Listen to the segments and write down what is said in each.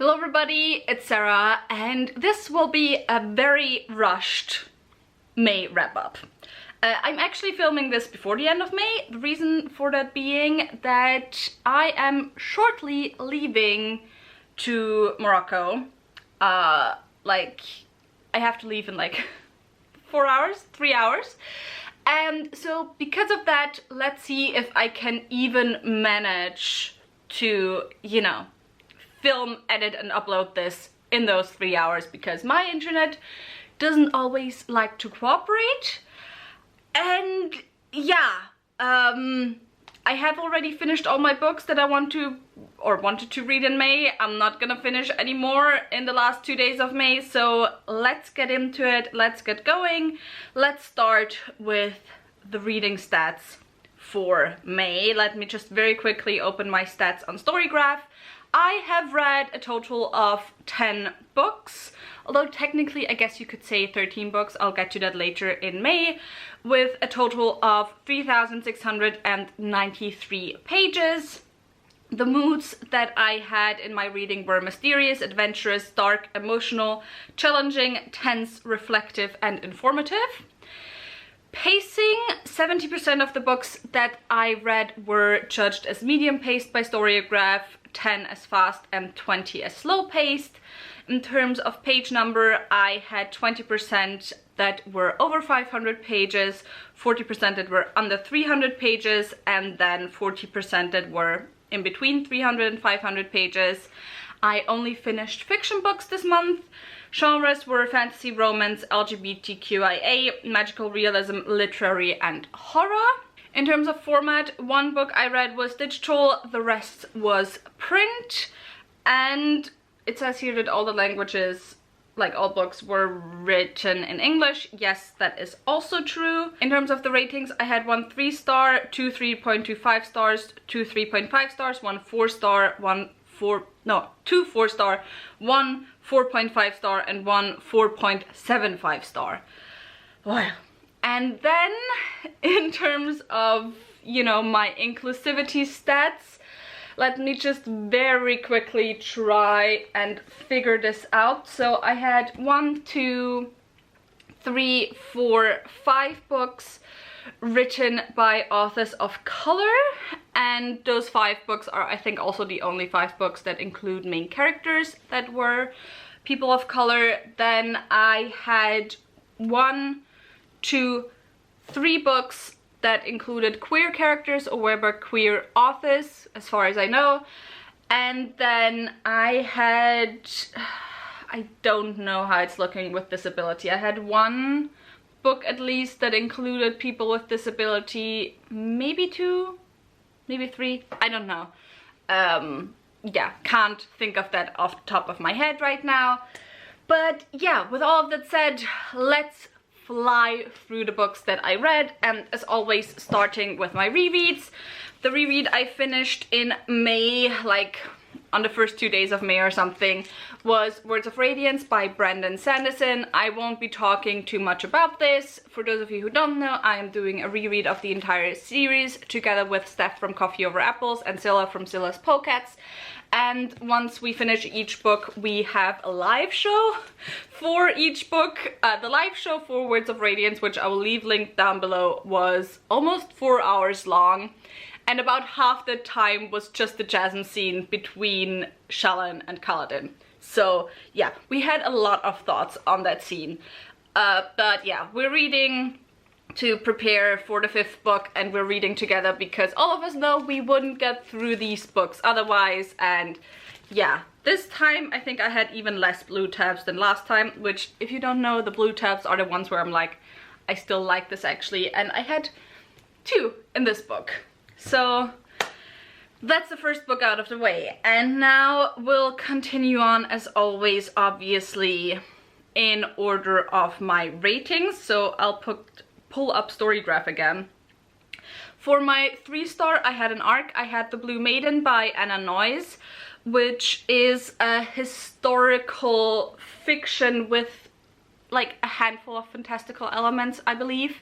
Hello everybody, it's Sarah, and this will be a very rushed May wrap-up. I'm actually filming this before the end of May, the reason for that being that I am shortly leaving to Morocco. I have to leave in like 4 hours, 3 hours. And so because of that, let's see if I can even manage to, you know, film, edit and upload this in those 3 hours, because my internet doesn't always like to cooperate. And yeah, I have already finished all my books that I wanted to read in May. I'm not gonna finish any more in the last 2 days of May, so let's get into it, let's get going. Let's start with the reading stats for May. Let me just very quickly open my stats on Storygraph. I have read a total of 10 books, although technically I guess you could say 13 books, I'll get to that later in May, with a total of 3,693 pages. The moods that I had in my reading were mysterious, adventurous, dark, emotional, challenging, tense, reflective and informative. Pacing, 70% of the books that I read were judged as medium paced by Storygraph, 10 as fast and 20 as slow paced. In terms of page number, I had 20% that were over 500 pages, 40% that were under 300 pages, and then 40% that were in between 300 and 500 pages. I only finished fiction books this month. Genres were fantasy, romance, LGBTQIA, magical realism, literary and horror. In terms of format, one book I read was digital, the rest was print, and it says here that all the languages, like all books, were written in English. Yes, that is also true. In terms of the ratings, I had 1 3-star, 2 3.25 stars, 2 3.5 stars, 1 4-star, 2 4-star, 1 4.5 star, and 1 4.75 star. Wow. And then, in terms of, you know, my inclusivity stats, let me just very quickly try and figure this out. So I had 1, 2, 3, 4, 5 books written by authors of color, and those 5 books are, I think, also the only 5 books that include main characters that were people of color. Then I had 1, 2, 3 books that included queer characters or were by queer authors, as far as I know. And then I had, I don't know how it's looking with disability. I had 1 book at least that included people with disability, maybe 2, maybe 3, I don't know. Yeah, can't think of that off the top of my head right now. But yeah, with all of that said, let's fly through the books that I read, and as always, starting with my rereads. The reread I finished in May, like on the first 2 days of May or something, was Words of Radiance by Brandon Sanderson. I won't be talking too much about this. For those of you who don't know, I am doing a reread of the entire series together with Steph from Coffee Over Apples and Zilla from Zilla's Pockets. And once we finish each book, we have a live show for each book. The live show for Words of Radiance, which I will leave linked down below, was almost 4 hours long. And about half the time was just the Jasmine scene between Shallan and Kaladin. So yeah, we had a lot of thoughts on that scene. But yeah, we're reading to prepare for the 5th book, and we're reading together because all of us know we wouldn't get through these books otherwise. And yeah, this time I think I had even less blue tabs than last time, which, if you don't know, the blue tabs are the ones where I'm like, I still like this actually, and I had 2 in this book. So that's the first book out of the way, and now we'll continue on, as always, obviously in order of my ratings. So I'll pull up Storygraph again. For my 3-star, I had an arc. I had The Blue Maiden by Anna Noyes, which is a historical fiction with like a handful of fantastical elements, I believe.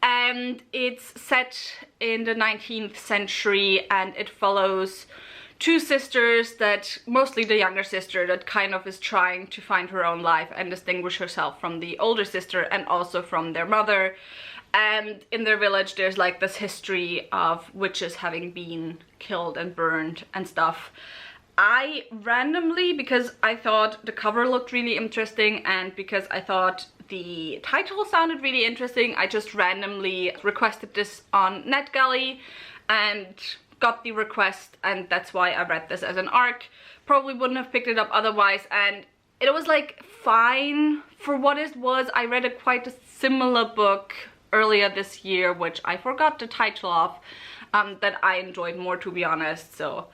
And it's set in the 19th century, and it follows two sisters, that mostly the younger sister, that kind of is trying to find her own life and distinguish herself from the older sister and also from their mother. And in their village there's like this history of witches having been killed and burned and stuff. I randomly, because I thought the cover looked really interesting and because I thought the title sounded really interesting, I just randomly requested this on NetGalley and got the request, and that's why I read this as an ARC. Probably wouldn't have picked it up otherwise, and it was like fine for what it was. I read quite a similar book earlier this year, which I forgot the title of, that I enjoyed more, to be honest, so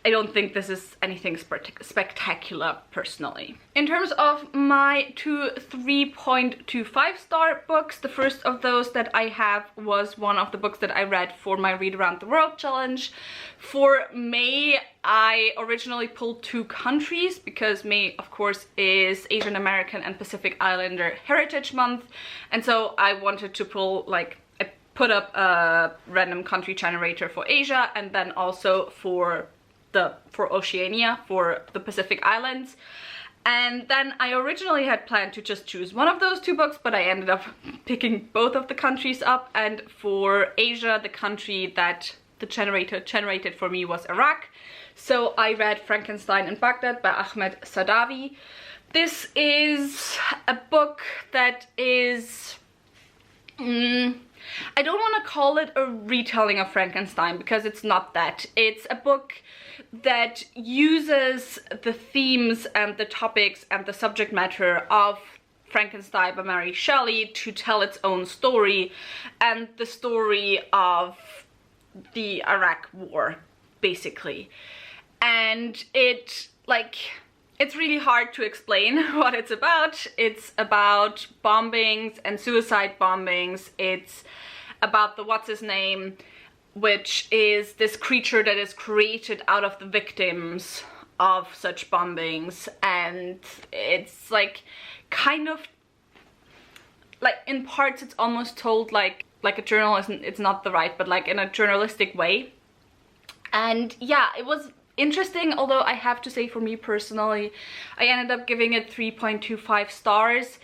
I don't think this is anything spectacular personally. In terms of my two 3.25 star books, the first of those that I have was one of the books that I read for my Read Around the World challenge. For May, I originally pulled two countries because May, of course, is Asian American and Pacific Islander Heritage Month, and so I wanted to pull, like, I put up a random country generator for Asia and then also for Oceania, for the Pacific Islands. And then I originally had planned to just choose one of those two books, but I ended up picking both of the countries up. And for Asia, the country that the generator generated for me was Iraq. So I read Frankenstein in Baghdad by Ahmed Sadavi. This is a book that is... I don't want to call it a retelling of Frankenstein because it's not that. It's a book that uses the themes and the topics and the subject matter of Frankenstein by Mary Shelley to tell its own story, and the story of the Iraq War, basically. And it's really hard to explain what it's about. It's about bombings and suicide bombings. It's about the what's-his-name, which is this creature that is created out of the victims of such bombings. And it's like kind of like, in parts it's almost told like a journalism, it's not the right, but like in a journalistic way. And yeah, it was interesting, although I have to say, for me personally, I ended up giving it 3.25 stars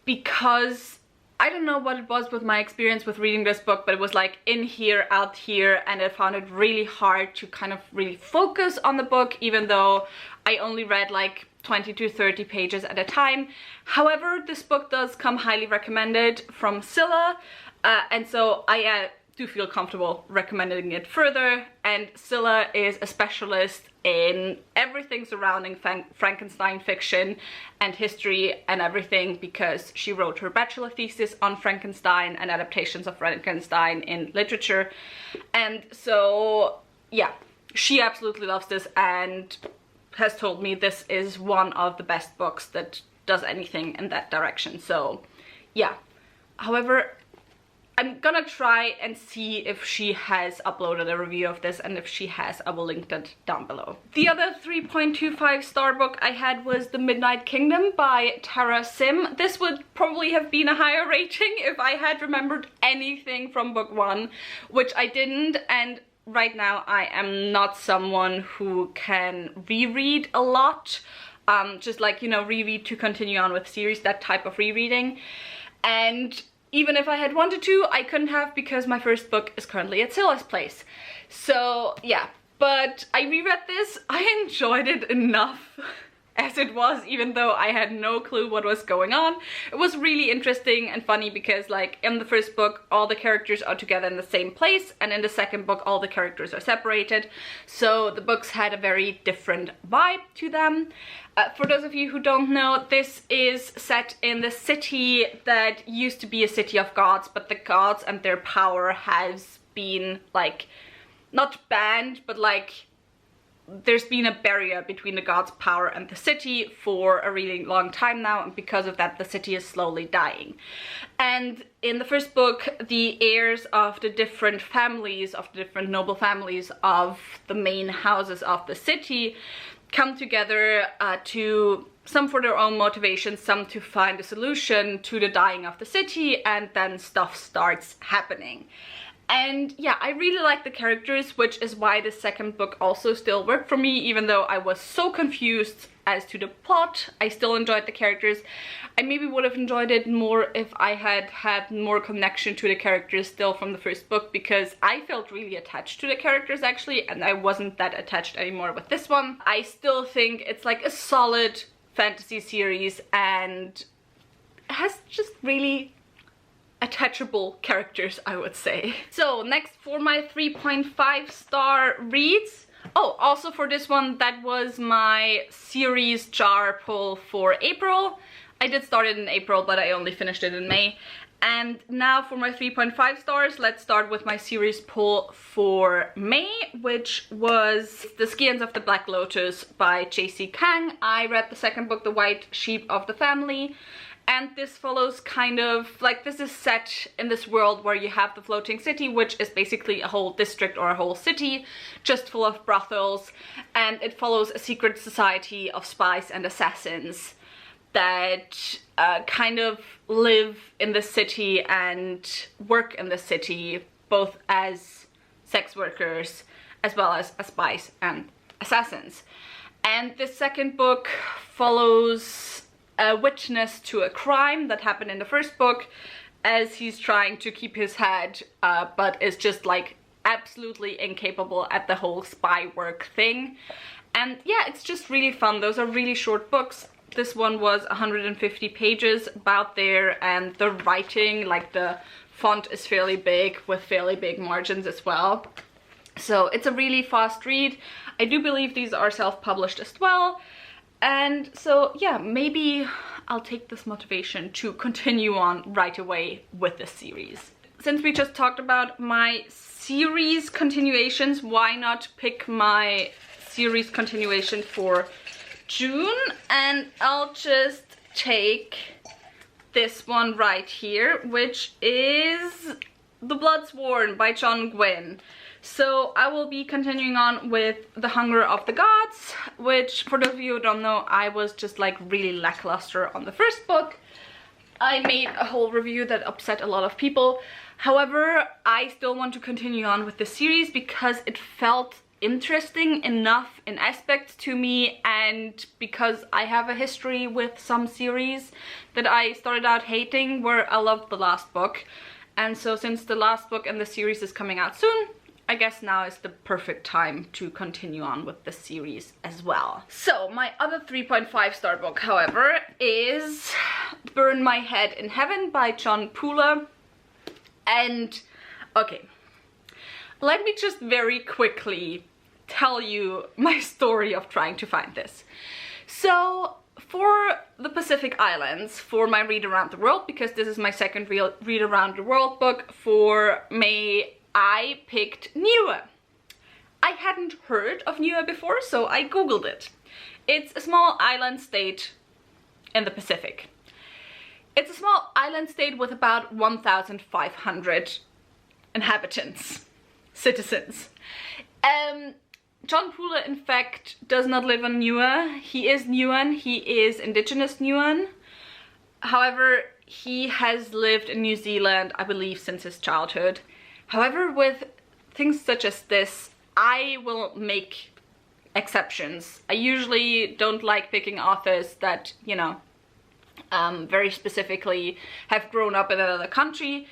because I don't know what it was with my experience with reading this book, but it was like in here, out here, and I found it really hard to kind of really focus on the book, even though I only read like 20 to 30 pages at a time. However, this book does come highly recommended from Scylla, and so I do feel comfortable recommending it further. And Scylla is a specialist in everything surrounding Frankenstein fiction and history and everything, because she wrote her bachelor thesis on Frankenstein and adaptations of Frankenstein in literature. And so yeah, she absolutely loves this and has told me this is one of the best books that does anything in that direction. So yeah, however, I'm gonna try and see if she has uploaded a review of this, and if she has, I will link that down below. The other 3.25 star book I had was The Midnight Kingdom by Tara Sim. This would probably have been a higher rating if I had remembered anything from book one, which I didn't, and right now I am not someone who can reread a lot. Just like, you know, reread to continue on with series, that type of rereading. And even if I had wanted to, I couldn't have, because my first book is currently at Scylla's place. So yeah, but I reread this. I enjoyed it enough as it was, even though I had no clue what was going on. It was really interesting and funny because, like, in the first book all the characters are together in the same place, and in the second book all the characters are separated. So the books had a very different vibe to them. For those of you who don't know, this is set in the city that used to be a city of gods, but the gods and their power has been, like, not banned, but like there's been a barrier between the gods' power and the city for a really long time now, and because of that the city is slowly dying. And in the first book, the heirs of the different families, of the different noble families of the main houses of the city come together to, some for their own motivations, some to find a solution to the dying of the city, and then stuff starts happening. And yeah, I really like the characters, which is why the second book also still worked for me, even though I was so confused as to the plot. I still enjoyed the characters. I maybe would have enjoyed it more if I had had more connection to the characters still from the first book, because I felt really attached to the characters actually, and I wasn't that attached anymore with this one. I still think it's like a solid fantasy series and has just really attachable characters, I would say. So next for my 3.5 star reads. Oh, also for this one, that was my series jar pull for April. I did start it in April, but I only finished it in May. And now for my 3.5 stars, let's start with my series pull for May, which was The Scions of the Black Lotus by J.C. Kang. I read the second book, The White Sheep of the Family. And this follows kind of like, this is set in this world where you have the floating city, which is basically a whole district or a whole city just full of brothels. And it follows a secret society of spies and assassins that kind of live in the city and work in the city, both as sex workers as well as spies and assassins. And the second book follows a witness to a crime that happened in the first book, as he's trying to keep his head, but is just like absolutely incapable at the whole spy work thing. And yeah, it's just really fun. Those are really short books. This one was 150 pages about there, and the writing, like the font is fairly big with fairly big margins as well. So it's a really fast read. I do believe these are self-published as well. And so yeah, maybe I'll take this motivation to continue on right away with this series. Since we just talked about my series continuations, why not pick my series continuation for June? And I'll just take this one right here, which is The Bloodsworn by John Gwynne. So I will be continuing on with The Hunger of the Gods, which, for those of you who don't know, I was just like really lackluster on the first book. I made a whole review that upset a lot of people. However, I still want to continue on with the series because it felt interesting enough in aspects to me, and because I have a history with some series that I started out hating where I loved the last book. And so since the last book in the series is coming out soon, I guess now is the perfect time to continue on with the series as well. So my other 3.5 star book, however, is Burn My Head in Heaven by John Pula. And okay, let me just very quickly tell you my story of trying to find this. So for the Pacific Islands, for my Read Around the World, because this is my second Read Around the World book for May, I picked Niue. I hadn't heard of Niue before, so I googled it. It's a small island state in the Pacific. It's a small island state with about 1,500 inhabitants, citizens. John Pula, in fact, does not live on Niue. He is Niuean, he is indigenous Niuean. However, he has lived in New Zealand, I believe, since his childhood. However, with things such as this, I will make exceptions. I usually don't like picking authors that, you know, very specifically have grown up in another country.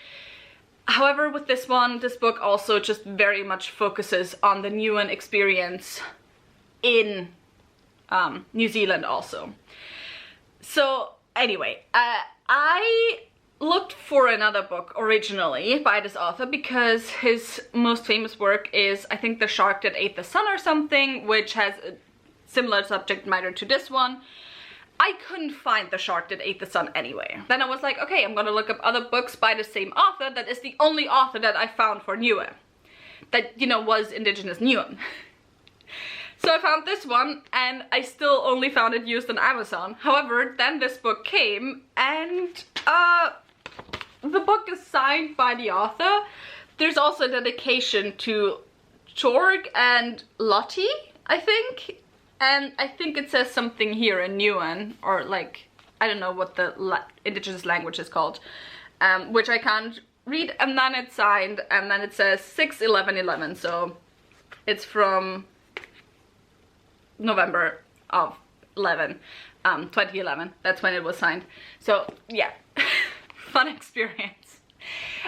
However, with this one, this book also just very much focuses on the Niuean experience in New Zealand also. So anyway, I looked for another book originally by this author because his most famous work is, I think, The Shark That Ate the Sun or something, which has a similar subject matter to this one. I couldn't find The Shark That Ate the Sun anyway. Then I was like, okay, I'm gonna look up other books by the same author. That is the only author that I found for Niue that, you know, was indigenous Niuean. So I found this one, and I still only found it used on Amazon. However, then this book came, and the book is signed by the author. There's also a dedication to Jorg and Lottie, I think. And I think it says something here in Niuean, or like, I don't know what the indigenous language is called, which I can't read, and then it's signed, and then it says 6/11/11, so it's from November of 2011. That's when it was signed. So yeah, fun experience.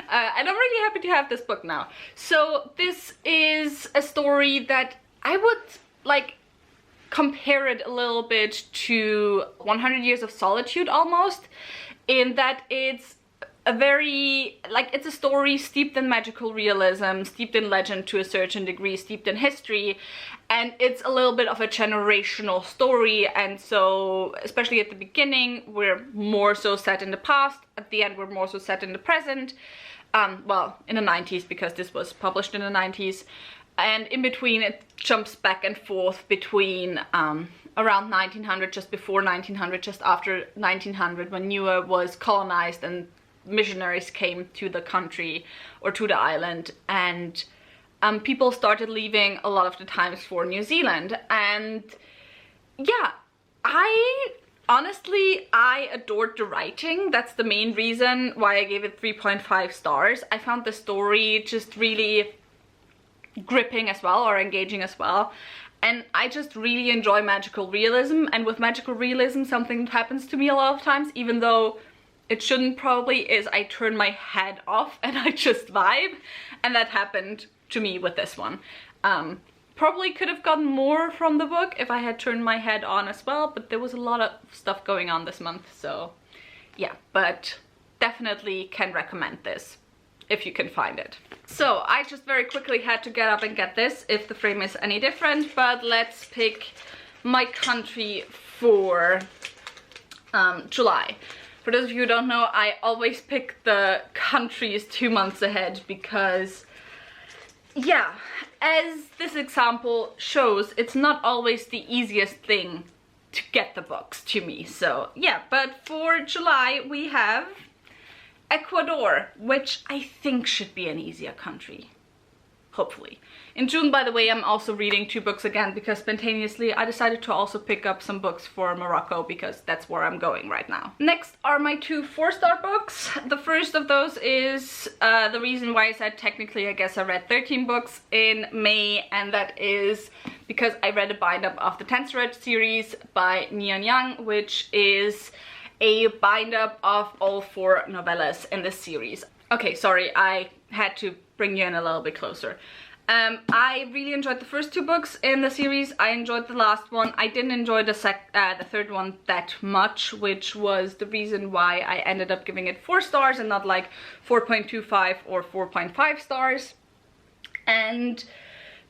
And I'm really happy to have this book now. So this is a story that I would like compare it a little bit to 100 Years of Solitude almost, in that it's a very, like, it's a story steeped in magical realism, steeped in legend to a certain degree, steeped in history, and it's a little bit of a generational story. And so especially at the beginning we're more so set in the past, at the end we're more so set in the present, well, in the 90s, because this was published in the 90s, and in between it jumps back and forth between around 1900, just before 1900, just after 1900, when Niue was colonized and missionaries came to the country or to the island, and people started leaving a lot of the times for New Zealand. And yeah, I adored the writing. That's the main reason why I gave it 3.5 stars. I found the story just really gripping as well, or engaging as well. And I just really enjoy magical realism, and with magical realism something that happens to me a lot of times, even though it shouldn't probably, is I turn my head off and I just vibe, and that happened to me with this one. Probably could have gotten more from the book if I had turned my head on as well, but there was a lot of stuff going on this month, so yeah, but definitely can recommend this if you can find it. So I just very quickly had to get up and get this, if the frame is any different, but let's pick my country for July. For those of you who don't know, I always pick the countries 2 months ahead because, yeah, as this example shows, it's not always the easiest thing to get the books to me. So yeah, but for July we have Ecuador, which I think should be an easier country, hopefully. In June, by the way, I'm also reading 2 books again, because spontaneously I decided to also pick up some books for Morocco, because that's where I'm going right now. Next are my 2 4-star books. The first of those is the reason why I said technically I guess I read 13 books in May, and that is because I read a bind-up of the Tensred series by Nian Yang, which is a bind-up of all 4 novellas in this series. Okay, sorry, I had to bring you in a little bit closer. I really enjoyed the first 2 books in the series. I enjoyed the last one. I didn't enjoy the third one that much, which was the reason why I ended up giving it 4 stars and not like 4.25 or 4.5 stars. And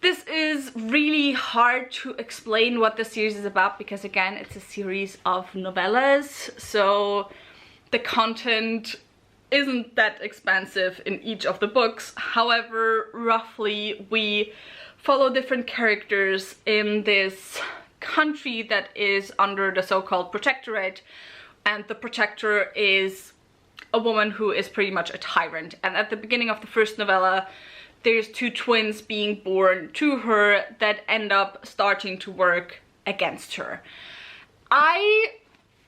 this is really hard to explain what the series is about, because again, it's a series of novellas, so the content isn't that expansive in each of the books. However, roughly we follow different characters in this country that is under the so-called protectorate, and the protector is a woman who is pretty much a tyrant. And at the beginning of the first novella, there's 2 twins being born to her that end up starting to work against her. I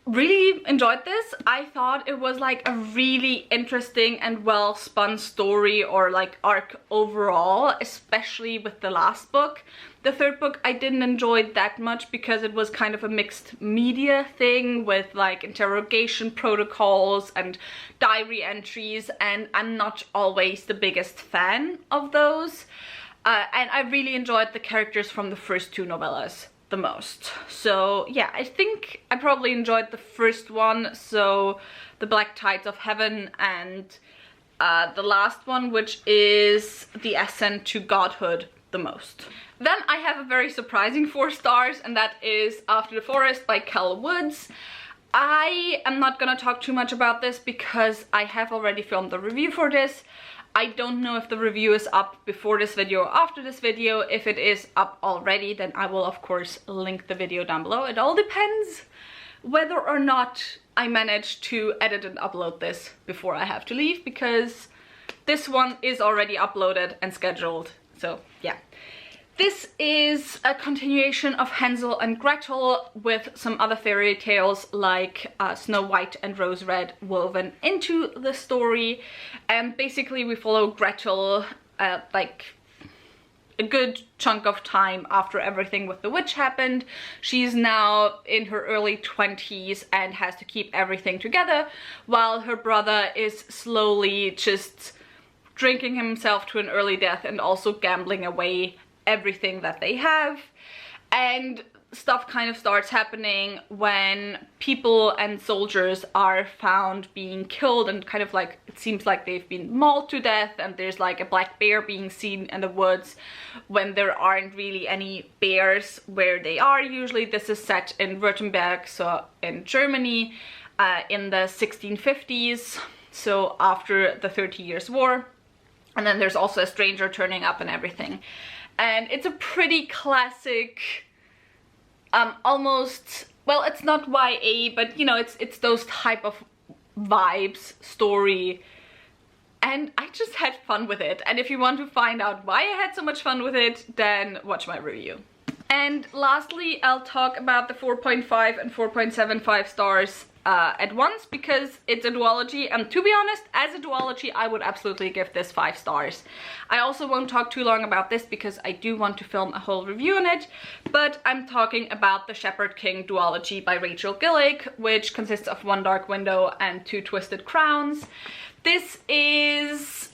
really enjoyed this. I thought it was like a really interesting and well spun story, or like arc overall, especially with the last book. The third book I didn't enjoy that much because it was kind of a mixed media thing with like interrogation protocols and diary entries, and I'm not always the biggest fan of those. And I really enjoyed the characters from the first 2 novellas the most. So yeah, I think I probably enjoyed the first one, so The Black Tides of Heaven, and the last one, which is The Ascent to Godhood, the most. Then I have a very surprising 4 stars, and that is After the Forest by Kel Woods. I am not gonna talk too much about this because I have already filmed the review for this. I don't know if the review is up before this video or after this video. If it is up already, then I will of course link the video down below. It all depends whether or not I manage to edit and upload this before I have to leave, because this one is already uploaded and scheduled. So yeah. This is a continuation of Hansel and Gretel with some other fairy tales like Snow White and Rose Red woven into the story. And basically we follow Gretel like a good chunk of time after everything with the witch happened. She's now in her early 20s and has to keep everything together, while her brother is slowly just drinking himself to an early death and also gambling away everything that they have. And stuff kind of starts happening when people and soldiers are found being killed, and kind of like it seems like they've been mauled to death, and there's like a black bear being seen in the woods when there aren't really any bears where they are usually. This is set in Württemberg, so in Germany, in the 1650s, so after the 30 Years' War. And then there's also a stranger turning up and everything. And it's a pretty classic, almost, well, it's not YA, but you know, it's those type of vibes story. And I just had fun with it. And if you want to find out why I had so much fun with it, then watch my review. And lastly, I'll talk about the 4.5 and 4.75 stars at once, because it's a duology, and to be honest, as a duology I would absolutely give this 5 stars. I also won't talk too long about this because I do want to film a whole review on it, but I'm talking about the Shepherd King duology by Rachel Gillig, which consists of One Dark Window and Two Twisted Crowns. This is,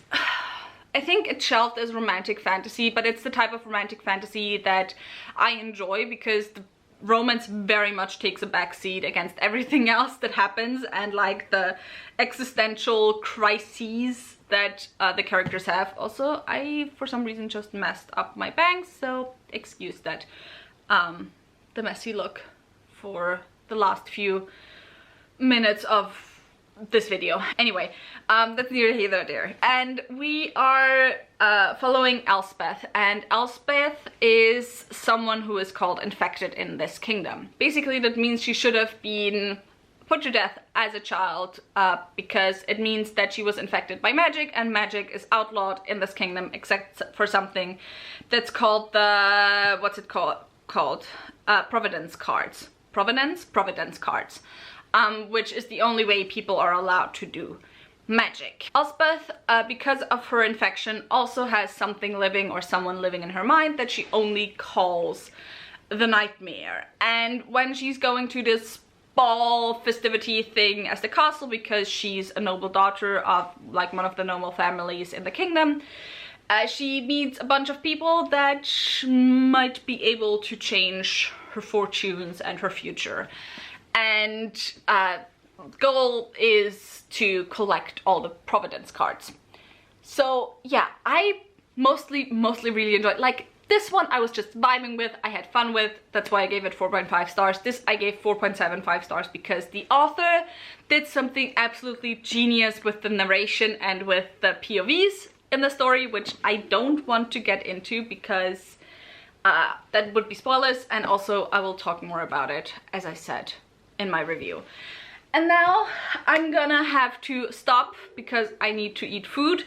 I think it's shelved as romantic fantasy, but it's the type of romantic fantasy that I enjoy because the romance very much takes a backseat against everything else that happens, and like the existential crises that the characters have. Also, I for some reason just messed up my bangs, so excuse that the messy look for the last few minutes of this video. Anyway, that's neither here nor there. And we are following Elspeth, and Elspeth is someone who is called infected in this kingdom. Basically that means she should have been put to death as a child, because it means that she was infected by magic, and magic is outlawed in this kingdom except for something that's called the, what's it called? Providence cards. Providence cards. Which is the only way people are allowed to do magic. Elspeth, because of her infection, also has something living or someone living in her mind that she only calls the Nightmare. And when she's going to this ball festivity thing as the castle, because she's a noble daughter of like one of the noble families in the kingdom, she meets a bunch of people that might be able to change her fortunes and her future. And goal is to collect all the Providence cards. So yeah, I mostly really enjoyed. Like this one I was just vibing with, I had fun with, that's why I gave it 4.5 stars. This I gave 4.75 stars because the author did something absolutely genius with the narration and with the POVs in the story, which I don't want to get into because that would be spoilers, and also I will talk more about it, as I said, in my review. And now I'm gonna have to stop because I need to eat food,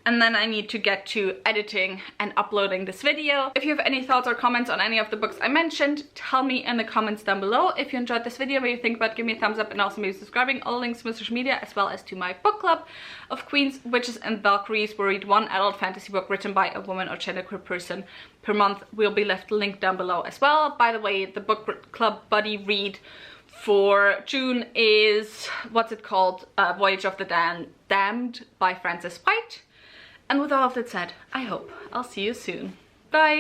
and then I need to get to editing and uploading this video. If you have any thoughts or comments on any of the books I mentioned, tell me in the comments down below. If you enjoyed this video, what you think about, give me a thumbs up, and also maybe subscribing. All links to my social media, as well as to my book club of Queens, Witches and Valkyries, where I read one adult fantasy book written by a woman or genderqueer person per month, will be left linked down below as well. By the way, the book club buddy read for June is, what's it called? Voyage of the Damned by Frances White. And with all of that said, I hope I'll see you soon. Bye!